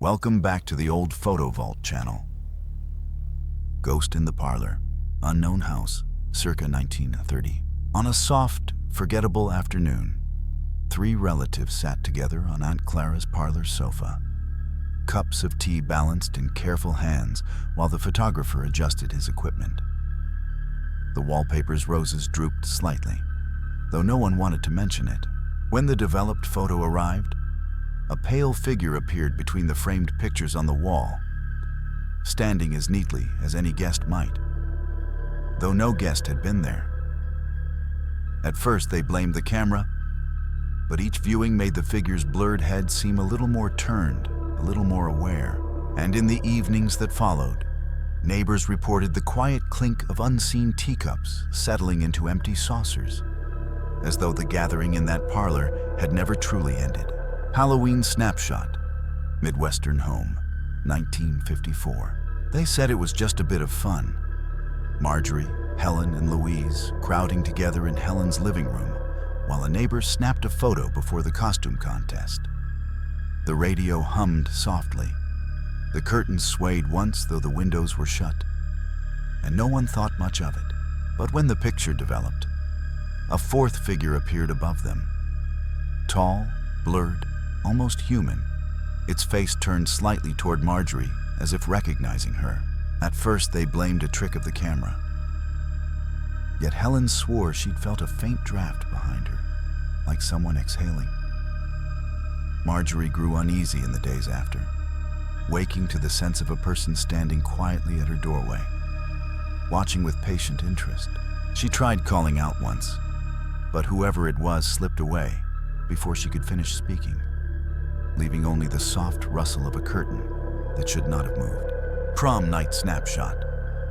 Welcome back to the Old Photo Vault channel. Ghost in the Parlor, Unknown House, circa 1930. On a soft, forgettable afternoon, three relatives sat together on Aunt Clara's parlor sofa. Cups of tea balanced in careful hands while the photographer adjusted his equipment. The wallpaper's roses drooped slightly, though no one wanted to mention it. When the developed photo arrived, a pale figure appeared between the framed pictures on the wall, standing as neatly as any guest might, though no guest had been there. At first they blamed the camera, but each viewing made the figure's blurred head seem a little more turned, a little more aware. And in the evenings that followed, neighbors reported the quiet clink of unseen teacups settling into empty saucers, as though the gathering in that parlor had never truly ended. Halloween snapshot, Midwestern home, 1954. They said it was just a bit of fun. Marjorie, Helen, and Louise crowding together in Helen's living room while a neighbor snapped a photo before the costume contest. The radio hummed softly. The curtains swayed once, though the windows were shut, and no one thought much of it. But when the picture developed, a fourth figure appeared above them. Tall, blurred, almost human, its face turned slightly toward Marjorie as if recognizing her. At first they blamed a trick of the camera. Yet Helen swore she'd felt a faint draft behind her, like someone exhaling. Marjorie grew uneasy in the days after, waking to the sense of a person standing quietly at her doorway, watching with patient interest. She tried calling out once, but whoever it was slipped away before she could finish speaking, leaving only the soft rustle of a curtain that should not have moved. Prom night snapshot,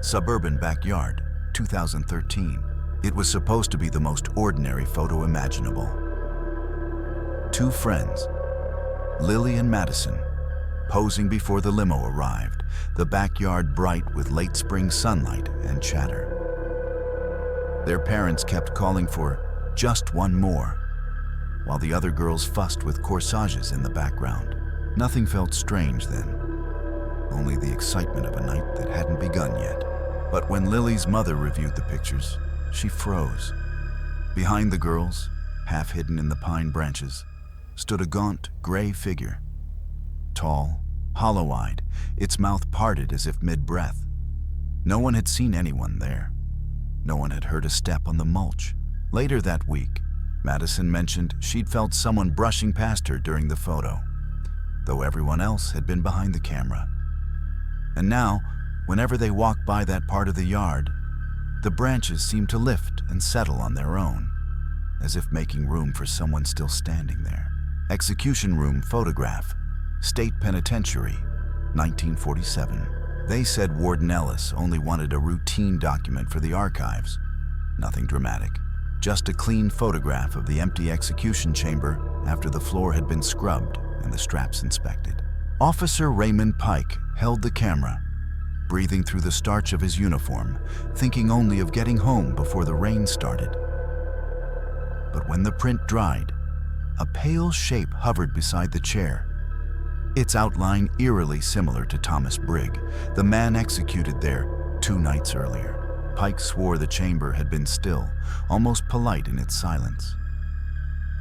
suburban backyard, 2013. It was supposed to be the most ordinary photo imaginable. Two friends, Lily and Madison, posing before the limo arrived, the backyard bright with late spring sunlight and chatter. Their parents kept calling for just one more, while the other girls fussed with corsages in the background. Nothing felt strange then, only the excitement of a night that hadn't begun yet. But when Lily's mother reviewed the pictures, she froze. Behind the girls, half hidden in the pine branches, stood a gaunt, gray figure. Tall, hollow-eyed, its mouth parted as if mid-breath. No one had seen anyone there. No one had heard a step on the mulch. Later that week, Madison mentioned she'd felt someone brushing past her during the photo, though everyone else had been behind the camera. And now, whenever they walked by that part of the yard, the branches seemed to lift and settle on their own, as if making room for someone still standing there. Execution room photograph, State Penitentiary, 1947. They said Warden Ellis only wanted a routine document for the archives. Nothing dramatic, just a clean photograph of the empty execution chamber after the floor had been scrubbed and the straps inspected. Officer Raymond Pike held the camera, breathing through the starch of his uniform, thinking only of getting home before the rain started. But when the print dried, a pale shape hovered beside the chair, its outline eerily similar to Thomas Brigg, the man executed there 2 nights earlier. Pike swore the chamber had been still, almost polite in its silence.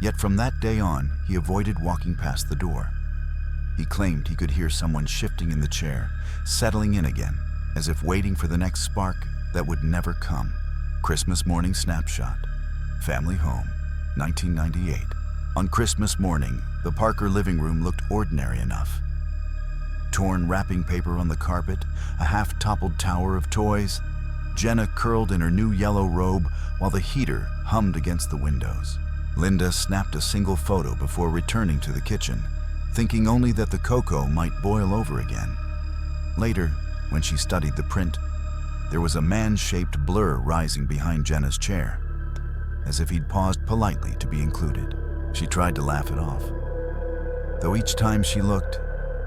Yet from that day on, he avoided walking past the door. He claimed he could hear someone shifting in the chair, settling in again, as if waiting for the next spark that would never come. Christmas morning snapshot, family home, 1998. On Christmas morning, the Parker living room looked ordinary enough. Torn wrapping paper on the carpet, a half-toppled tower of toys, Jenna curled in her new yellow robe while the heater hummed against the windows. Linda snapped a single photo before returning to the kitchen, thinking only that the cocoa might boil over again. Later, when she studied the print, there was a man-shaped blur rising behind Jenna's chair, as if he'd paused politely to be included. She tried to laugh it off, though each time she looked,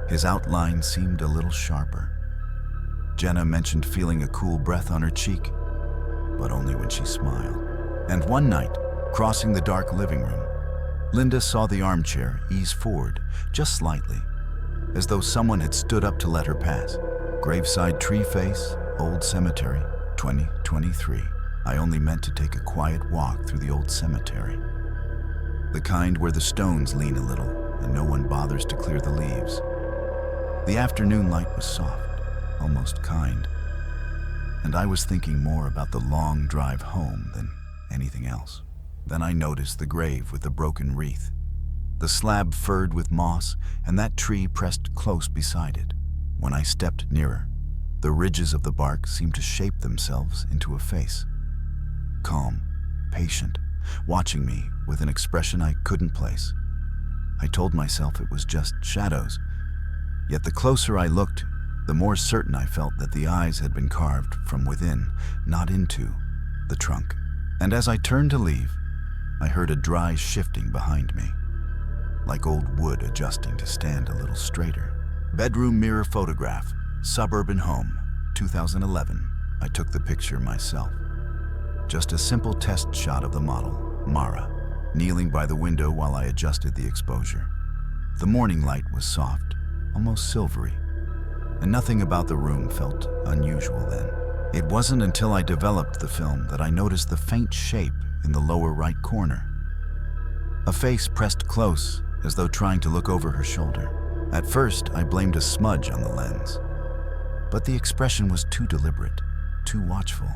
his outline seemed a little sharper. Jenna mentioned feeling a cool breath on her cheek, but only when she smiled. And one night, crossing the dark living room, Linda saw the armchair ease forward, just slightly, as though someone had stood up to let her pass. Graveside tree face, old cemetery, 2023. I only meant to take a quiet walk through the old cemetery. The kind where the stones lean a little and no one bothers to clear the leaves. The afternoon light was soft, almost kind, and I was thinking more about the long drive home than anything else. Then I noticed the grave with the broken wreath, the slab furred with moss, and that tree pressed close beside it. When I stepped nearer, the ridges of the bark seemed to shape themselves into a face. Calm, patient, watching me with an expression I couldn't place. I told myself it was just shadows, yet the closer I looked, the more certain I felt that the eyes had been carved from within, not into, the trunk. And as I turned to leave, I heard a dry shifting behind me, like old wood adjusting to stand a little straighter. Bedroom mirror photograph, suburban home, 2011. I took the picture myself. Just a simple test shot of the model, Mara, kneeling by the window while I adjusted the exposure. The morning light was soft, almost silvery, and nothing about the room felt unusual then. It wasn't until I developed the film that I noticed the faint shape in the lower right corner. A face pressed close, as though trying to look over her shoulder. At first, I blamed a smudge on the lens, but the expression was too deliberate, too watchful.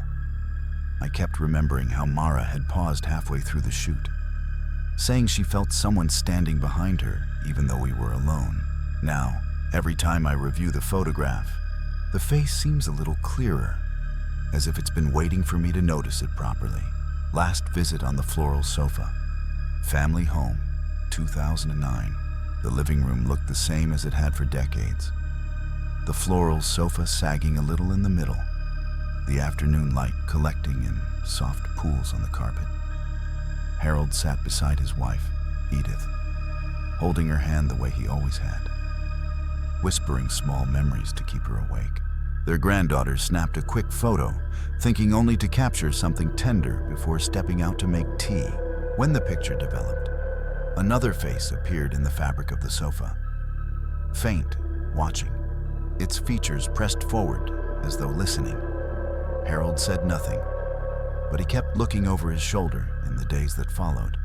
I kept remembering how Mara had paused halfway through the shoot, saying she felt someone standing behind her even though we were alone. Now, every time I review the photograph, the face seems a little clearer, as if it's been waiting for me to notice it properly. Last visit on the floral sofa. Family home, 2009. The living room looked the same as it had for decades. The floral sofa sagging a little in the middle, the afternoon light collecting in soft pools on the carpet. Harold sat beside his wife, Edith, holding her hand the way he always had, whispering small memories to keep her awake. Their granddaughter snapped a quick photo, thinking only to capture something tender before stepping out to make tea. When the picture developed, another face appeared in the fabric of the sofa, faint, watching, its features pressed forward as though listening. Harold said nothing, but he kept looking over his shoulder in the days that followed,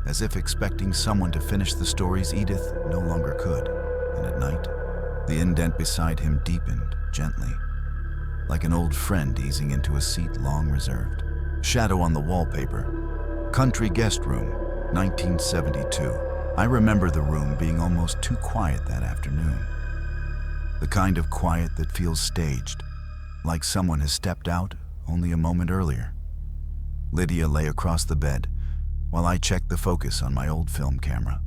as if expecting someone to finish the stories Edith no longer could. And at night, the indent beside him deepened gently, like an old friend easing into a seat long reserved. Shadow on the wallpaper. Country guest room, 1972. I remember the room being almost too quiet that afternoon. The kind of quiet that feels staged, like someone has stepped out only a moment earlier. Lydia lay across the bed while I checked the focus on my old film camera.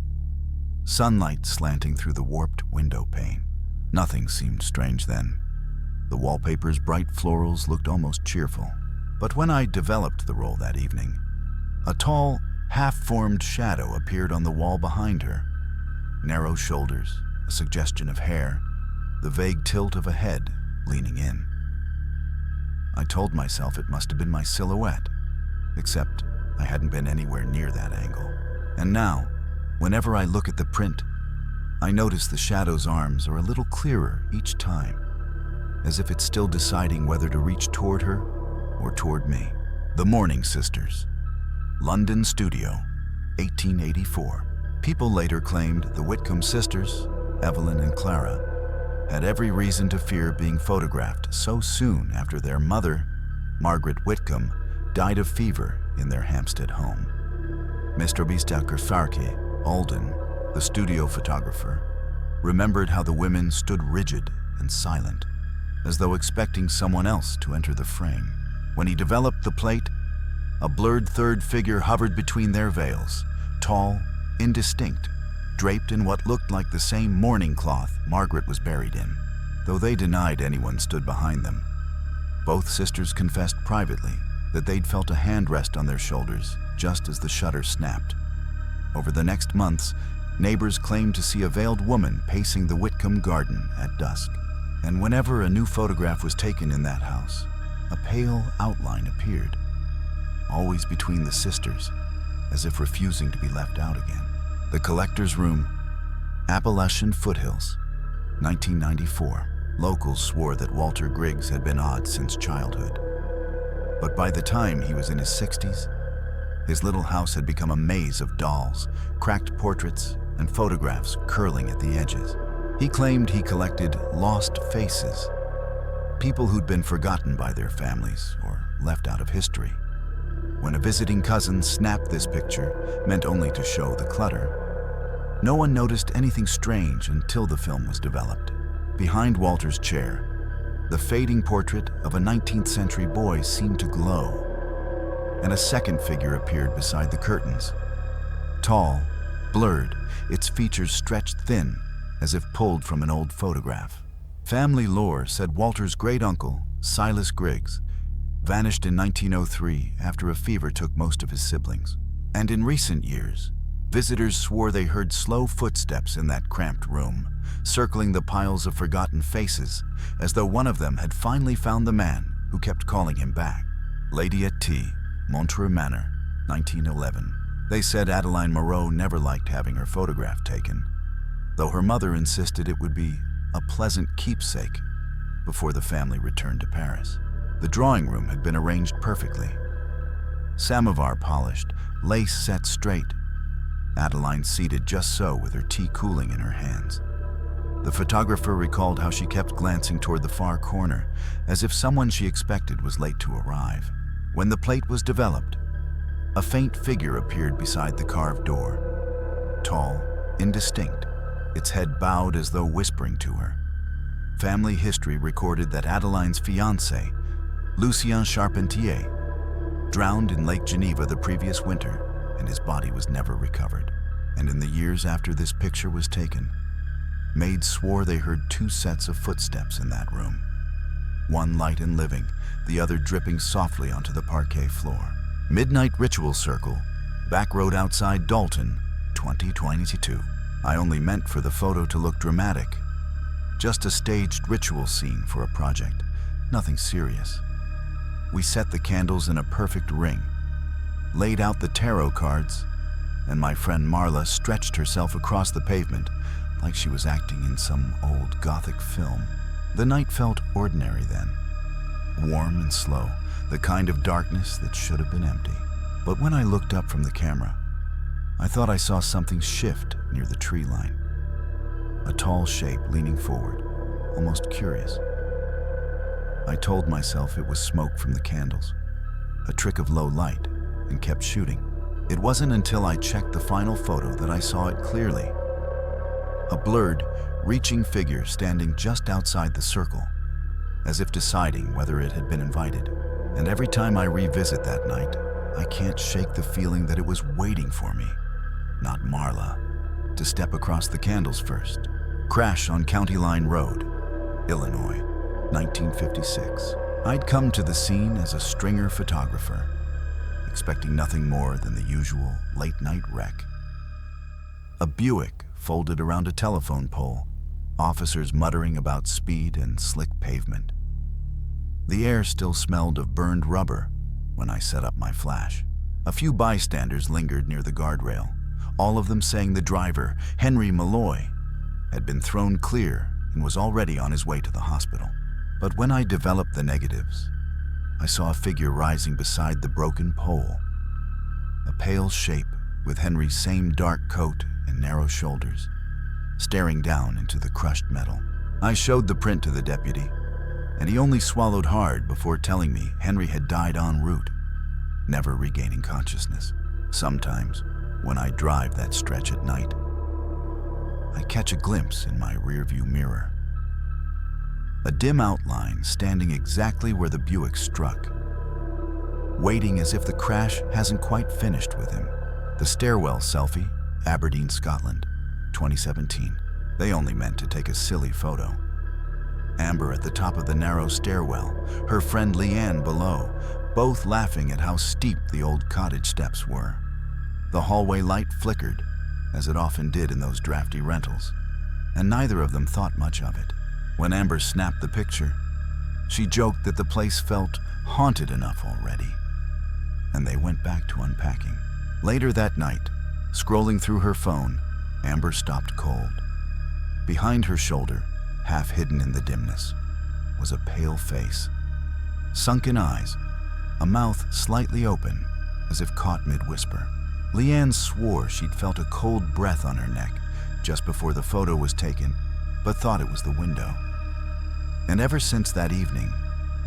Sunlight slanting through the warped window pane. Nothing seemed strange then. The wallpaper's bright florals looked almost cheerful. But when I developed the role that evening, a tall, half-formed shadow appeared on the wall behind her. Narrow shoulders, a suggestion of hair, the vague tilt of a head leaning in. I told myself it must have been my silhouette, except I hadn't been anywhere near that angle. And now, whenever I look at the print, I notice the shadow's arms are a little clearer each time, as if it's still deciding whether to reach toward her or toward me. The Morning Sisters. London studio, 1884. People later claimed the Whitcomb sisters, Evelyn and Clara, had every reason to fear being photographed so soon after their mother, Margaret Whitcomb, died of fever in their Hampstead home. Mr. Bistaker Alden, the studio photographer, remembered how the women stood rigid and silent, as though expecting someone else to enter the frame. When he developed the plate, a blurred third figure hovered between their veils, tall, indistinct, draped in what looked like the same mourning cloth Margaret was buried in, though they denied anyone stood behind them. Both sisters confessed privately that they'd felt a hand rest on their shoulders just as the shutter snapped. Over the next months, neighbors claimed to see a veiled woman pacing the Whitcomb garden at dusk. And whenever a new photograph was taken in that house, a pale outline appeared, always between the sisters, as if refusing to be left out again. The collector's room, Appalachian foothills, 1994. Locals swore that Walter Griggs had been odd since childhood. But by the time he was in his 60s, his little house had become a maze of dolls, cracked portraits, and photographs curling at the edges. He claimed he collected lost faces, people who'd been forgotten by their families or left out of history. When a visiting cousin snapped this picture, meant only to show the clutter, no one noticed anything strange until the film was developed. Behind Walter's chair, the fading portrait of a 19th century boy seemed to glow, and a second figure appeared beside the curtains. Tall, blurred, its features stretched thin, as if pulled from an old photograph. Family lore said Walter's great-uncle, Silas Griggs, vanished in 1903 after a fever took most of his siblings. And in recent years, visitors swore they heard slow footsteps in that cramped room, circling the piles of forgotten faces, as though one of them had finally found the man who kept calling him back. Lady at Tea, Montreux Manor, 1911. They said Adeline Moreau never liked having her photograph taken, though her mother insisted it would be a pleasant keepsake before the family returned to Paris. The drawing room had been arranged perfectly. Samovar polished, lace set straight. Adeline seated just so with her tea cooling in her hands. The photographer recalled how she kept glancing toward the far corner, as if someone she expected was late to arrive. When the plate was developed, a faint figure appeared beside the carved door. Tall, indistinct, its head bowed as though whispering to her. Family history recorded that Adeline's fiancé, Lucien Charpentier, drowned in Lake Geneva the previous winter, and his body was never recovered. And in the years after this picture was taken, maids swore they heard two sets of footsteps in that room. One light and living, the other dripping softly onto the parquet floor. Midnight Ritual Circle, back road outside Dalton, 2022. I only meant for the photo to look dramatic. Just a staged ritual scene for a project, nothing serious. We set the candles in a perfect ring, laid out the tarot cards, and my friend Marla stretched herself across the pavement like she was acting in some old Gothic film. The night felt ordinary then, warm and slow, the kind of darkness that should have been empty. But when I looked up from the camera, I thought I saw something shift near the tree line. A tall shape leaning forward, almost curious. I told myself it was smoke from the candles, a trick of low light, and kept shooting. It wasn't until I checked the final photo that I saw it clearly. A blurred, reaching figure standing just outside the circle, as if deciding whether it had been invited. And every time I revisit that night, I can't shake the feeling that it was waiting for me, not Marla, to step across the candles first. Crash on County Line Road, Illinois, 1956. I'd come to the scene as a stringer photographer, expecting nothing more than the usual late-night wreck. A Buick folded around a telephone pole, officers muttering about speed and slick pavement. The air still smelled of burned rubber when I set up my flash. A few bystanders lingered near the guardrail, all of them saying the driver, Henry Malloy, had been thrown clear and was already on his way to the hospital. But when I developed the negatives, I saw a figure rising beside the broken pole, a pale shape with Henry's same dark coat and narrow shoulders, staring down into the crushed metal. I showed the print to the deputy, and he only swallowed hard before telling me Henry had died en route, never regaining consciousness. Sometimes, when I drive that stretch at night, I catch a glimpse in my rearview mirror. A dim outline standing exactly where the Buick struck, waiting as if the crash hasn't quite finished with him. The Stairwell selfie, Aberdeen, Scotland, 2017. They only meant to take a silly photo. Amber at the top of the narrow stairwell, her friend Leanne below, both laughing at how steep the old cottage steps were. The hallway light flickered, as it often did in those drafty rentals, and neither of them thought much of it. When Amber snapped the picture, she joked that the place felt haunted enough already, and they went back to unpacking. Later that night, scrolling through her phone, Amber stopped cold. Behind her shoulder, half hidden in the dimness, was a pale face, sunken eyes, a mouth slightly open, as if caught mid-whisper. Leanne swore she'd felt a cold breath on her neck just before the photo was taken, but thought it was the window. And ever since that evening,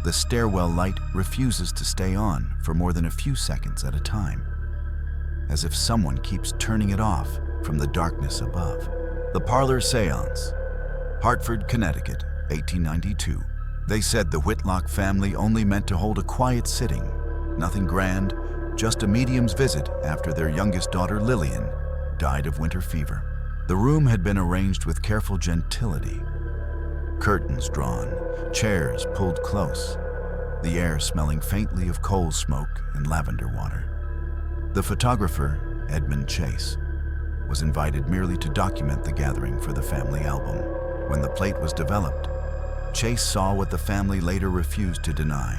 the stairwell light refuses to stay on for more than a few seconds at a time, as if someone keeps turning it off from the darkness above. The Parlor Seance, Hartford, Connecticut, 1892. They said the Whitlock family only meant to hold a quiet sitting, nothing grand, just a medium's visit after their youngest daughter, Lillian, died of winter fever. The room had been arranged with careful gentility. Curtains drawn, chairs pulled close, the air smelling faintly of coal smoke and lavender water. The photographer, Edmund Chase, was invited merely to document the gathering for the family album. When the plate was developed, Chase saw what the family later refused to deny: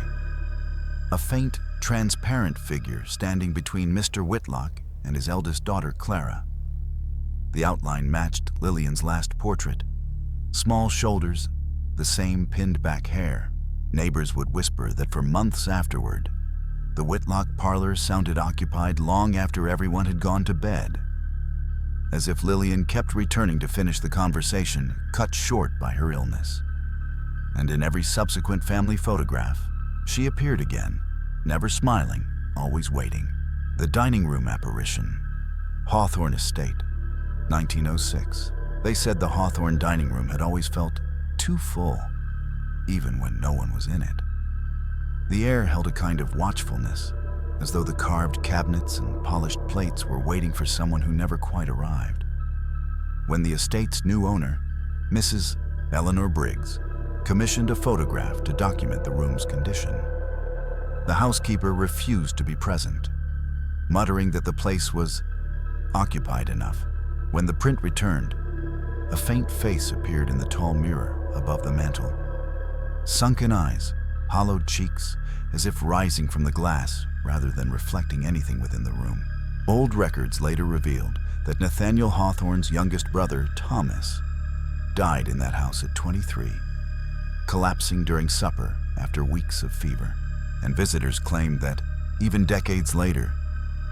a faint, transparent figure standing between Mr. Whitlock and his eldest daughter, Clara. The outline matched Lillian's last portrait. Small shoulders, the same pinned-back hair. Neighbors would whisper that for months afterward, the Whitlock parlor sounded occupied long after everyone had gone to bed, as if Lillian kept returning to finish the conversation cut short by her illness. And in every subsequent family photograph, she appeared again, never smiling, always waiting. The dining room apparition, Hawthorne Estate, 1906. They said the Hawthorne dining room had always felt too full, even when no one was in it. The air held a kind of watchfulness, as though the carved cabinets and polished plates were waiting for someone who never quite arrived. When the estate's new owner, Mrs. Eleanor Briggs, commissioned a photograph to document the room's condition, the housekeeper refused to be present, muttering that the place was occupied enough. When the print returned, a faint face appeared in the tall mirror above the mantel. Sunken eyes, hollowed cheeks, as if rising from the glass rather than reflecting anything within the room. Old records later revealed that Nathaniel Hawthorne's youngest brother, Thomas, died in that house at 23, collapsing during supper after weeks of fever. And visitors claimed that, even decades later,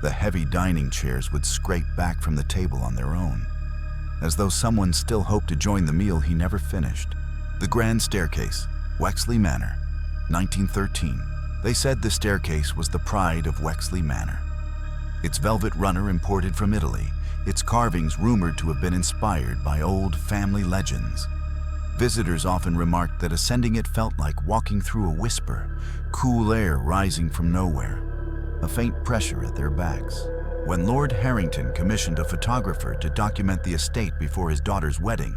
the heavy dining chairs would scrape back from the table on their own, as though someone still hoped to join the meal he never finished. The Grand Staircase, Wexley Manor, 1913. They said the staircase was the pride of Wexley Manor. Its velvet runner imported from Italy, its carvings rumored to have been inspired by old family legends. Visitors often remarked that ascending it felt like walking through a whisper, cool air rising from nowhere, a faint pressure at their backs. When Lord Harrington commissioned a photographer to document the estate before his daughter's wedding,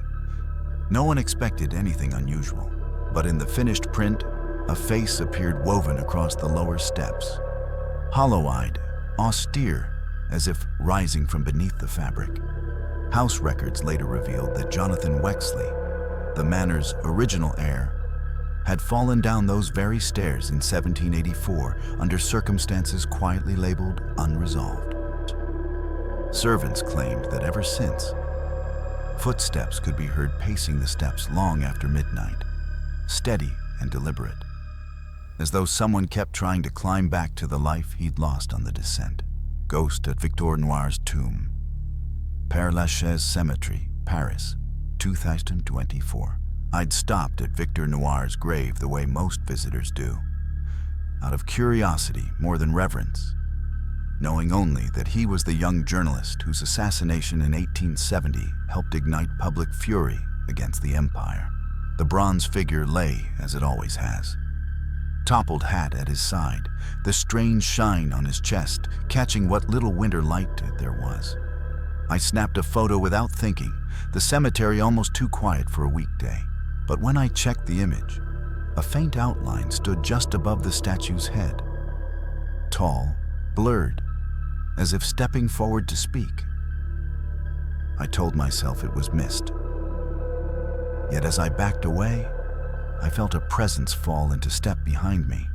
no one expected anything unusual. But in the finished print, a face appeared woven across the lower steps, hollow-eyed, austere, as if rising from beneath the fabric. House records later revealed that Jonathan Wexley, the manor's original heir, had fallen down those very stairs in 1784 under circumstances quietly labeled unresolved. Servants claimed that ever since, footsteps could be heard pacing the steps long after midnight, steady and deliberate, as though someone kept trying to climb back to the life he'd lost on the descent. Ghost at Victor Noir's tomb, Père Lachaise Cemetery, Paris, 2024. I'd stopped at Victor Noir's grave the way most visitors do, out of curiosity more than reverence, knowing only that he was the young journalist whose assassination in 1870 helped ignite public fury against the empire. The bronze figure lay as it always has, toppled hat at his side, the strange shine on his chest catching what little winter light there was. I snapped a photo without thinking, the cemetery almost too quiet for a weekday. But when I checked the image, a faint outline stood just above the statue's head, tall, blurred, as if stepping forward to speak. I told myself it was mist. Yet as I backed away, I felt a presence fall into step behind me,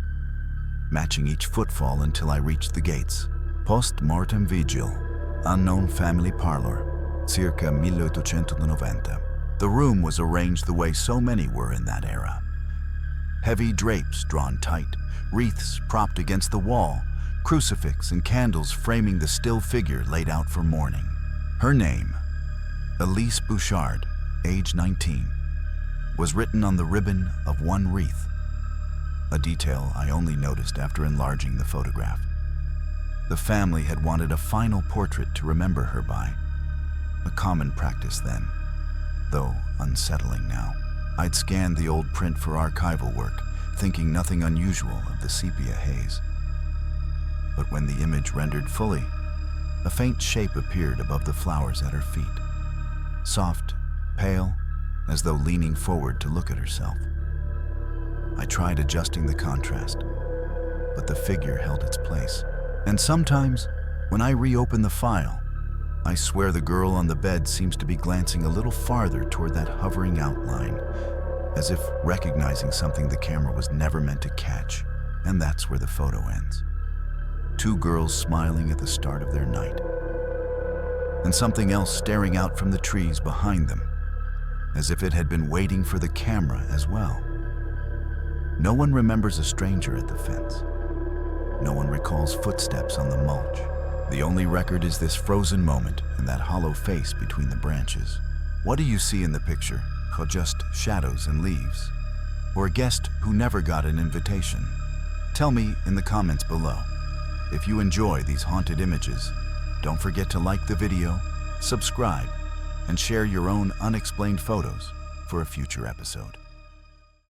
matching each footfall until I reached the gates. Post-mortem vigil, unknown family parlor, circa 1890. The room was arranged the way so many were in that era. Heavy drapes drawn tight, wreaths propped against the wall, crucifix and candles framing the still figure laid out for mourning. Her name, Elise Bouchard, age 19, was written on the ribbon of one wreath, a detail I only noticed after enlarging the photograph. The family had wanted a final portrait to remember her by, a common practice then, though unsettling now. I'd scanned the old print for archival work, thinking nothing unusual of the sepia haze. But when the image rendered fully, a faint shape appeared above the flowers at her feet. Soft, pale, as though leaning forward to look at herself. I tried adjusting the contrast, but the figure held its place. And sometimes, when I reopen the file, I swear the girl on the bed seems to be glancing a little farther toward that hovering outline, as if recognizing something the camera was never meant to catch. And that's where the photo ends. Two girls smiling at the start of their night, and something else staring out from the trees behind them, as if it had been waiting for the camera as well. No one remembers a stranger at the fence. No one recalls footsteps on the mulch. The only record is this frozen moment and that hollow face between the branches. What do you see in the picture? Or just shadows and leaves? Or a guest who never got an invitation? Tell me in the comments below. If you enjoy these haunted images, don't forget to like the video, subscribe, and share your own unexplained photos for a future episode.